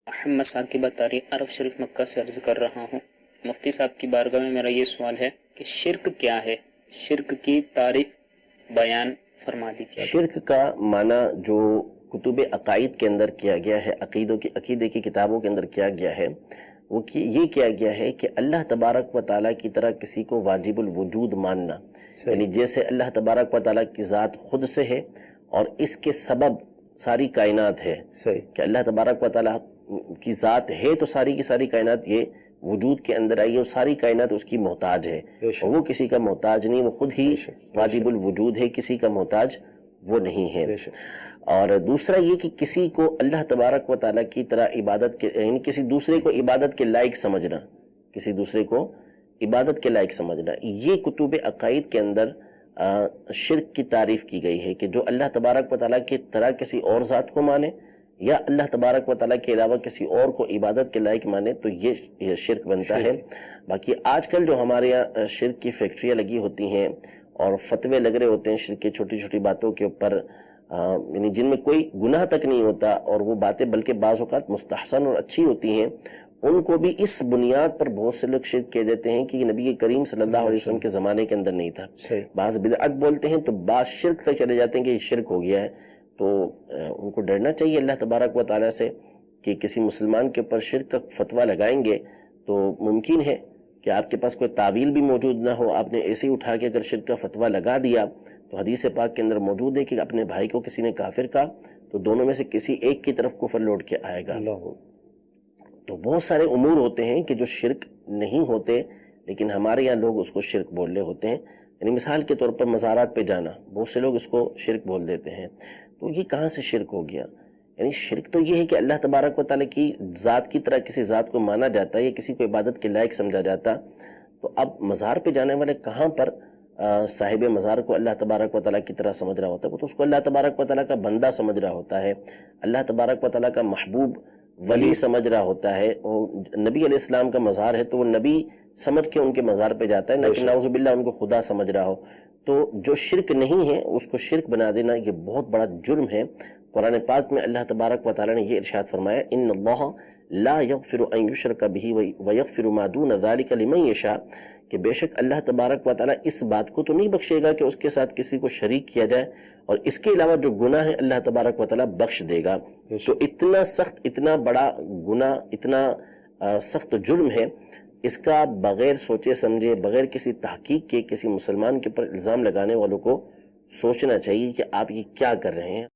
محمد ثاقب طاری عرب شریف مکہ سے عرض کر رہا ہوں۔ مفتی صاحب کی بارگاہ میں میرا یہ سوال ہے کہ شرک کیا ہے؟ شرک کی تعریف بیان فرما دیجیے۔ شرک کا معنی جو کتب عقائد کے اندر کیا گیا ہے، عقیدے کی کتابوں کے اندر کیا گیا ہے، وہ یہ کیا گیا ہے کہ اللہ تبارک و تعالیٰ کی طرح کسی کو واجب الوجود ماننا، یعنی جیسے اللہ تبارک و تعالیٰ کی ذات خود سے ہے اور اس کے سبب ساری کائنات ہے، کہ اللہ تبارک و تعالیٰ کی ذات ہے تو ساری کی ساری کائنات یہ وجود کے اندر آئی ہے اور ساری کائنات اس کی محتاج ہے، اور وہ کسی کا محتاج نہیں، وہ خود ہی واجب الوجود ہے، کسی کا محتاج وہ نہیں ہے۔ اور دوسرا یہ کہ کسی کو اللہ تبارک و تعالیٰ کی طرح عبادت کے، یعنی کسی دوسرے کو عبادت کے لائق سمجھنا، کسی دوسرے کو عبادت کے لائق سمجھنا، یہ کتب عقائد کے اندر شرک کی تعریف کی گئی ہے کہ جو اللہ تبارک و تعالیٰ کی طرح کسی اور ذات کو مانے یا اللہ تبارک و تعالیٰ کے علاوہ کسی اور کو عبادت کے لائق مانے تو یہ شرک بنتا ہے۔ باقی آج کل جو ہمارے یہاں شرک کی فیکٹریاں لگی ہوتی ہیں اور فتوے لگ رہے ہوتے ہیں شرک کی چھوٹی چھوٹی باتوں کے اوپر، یعنی جن میں کوئی گناہ تک نہیں ہوتا اور وہ باتیں بلکہ بعض اوقات مستحسن اور اچھی ہوتی ہیں، ان کو بھی اس بنیاد پر بہت سے لوگ شرک کہہ دیتے ہیں کہ یہ نبی کریم صلی اللہ علیہ وسلم کے زمانے کے اندر نہیں تھا۔ بعض بدعت بولتے ہیں تو بعض شرک تک چلے جاتے ہیں کہ یہ شرک ہو گیا ہے۔ تو ان کو ڈرنا چاہیے اللہ تبارک و تعالیٰ سے کہ کسی مسلمان کے اوپر شرک کا فتویٰ لگائیں گے تو ممکن ہے کہ آپ کے پاس کوئی تعویل بھی موجود نہ ہو، آپ نے ایسے ہی اٹھا کے اگر شرک کا فتویٰ لگا دیا تو حدیث پاک کے اندر موجود ہے کہ اپنے بھائی کو کسی نے کافر کہا تو دونوں میں سے کسی ایک کی طرف کفر لوٹ کے آئے گا۔ تو بہت سارے امور ہوتے ہیں کہ جو شرک نہیں ہوتے لیکن ہمارے یہاں لوگ اس کو شرک بول رہے ہوتے ہیں، یعنی مثال کے طور پر مزارات پہ جانا، بہت سے لوگ اس کو شرک بول دیتے ہیں۔ تو یہ کہاں سے شرک ہو گیا؟ یعنی شرک تو یہ ہے کہ اللہ تبارک و تعالیٰ کی ذات کی طرح کسی ذات کو مانا جاتا ہے یا کسی کو عبادت کے لائق سمجھا جاتا۔ تو اب مزار پہ جانے والے کہاں پر صاحب مزار کو اللہ تبارک و تعالیٰ کی طرح سمجھ رہا ہوتا ہے؟ وہ تو اس کو اللہ تبارک و تعالیٰ کا بندہ سمجھ رہا ہوتا ہے، اللہ تبارک و تعالیٰ کا محبوب ولی سمجھ رہا ہوتا ہے۔ نبی علیہ السلام کا مزار ہے تو وہ نبی سمجھ کے ان کے مزار پہ جاتا ہے، نہ کہ نعوذ باللہ ان کو خدا سمجھ رہا ہو۔ تو جو شرک نہیں ہے اس کو شرک بنا دینا یہ بہت بڑا جرم ہے۔ قرآن پاک میں اللہ تبارک و تعالیٰ نے یہ ارشاد فرمایا، ان اللہ لا یغفر ان یشرک بہ ویغفر ما دون ذلک لمن یشاء، کہ بے شک اللہ تبارک و تعالیٰ اس بات کو تو نہیں بخشے گا کہ اس کے ساتھ کسی کو شریک کیا جائے، اور اس کے علاوہ جو گناہ ہے اللہ تبارک و تعالیٰ بخش دے گا۔ تو اتنا سخت، اتنا بڑا گناہ، اتنا سخت جرم ہے، اس کا بغیر سوچے سمجھے، بغیر کسی تحقیق کے کسی مسلمان کے اوپر الزام لگانے والوں کو سوچنا چاہیے کہ آپ یہ کیا کر رہے ہیں۔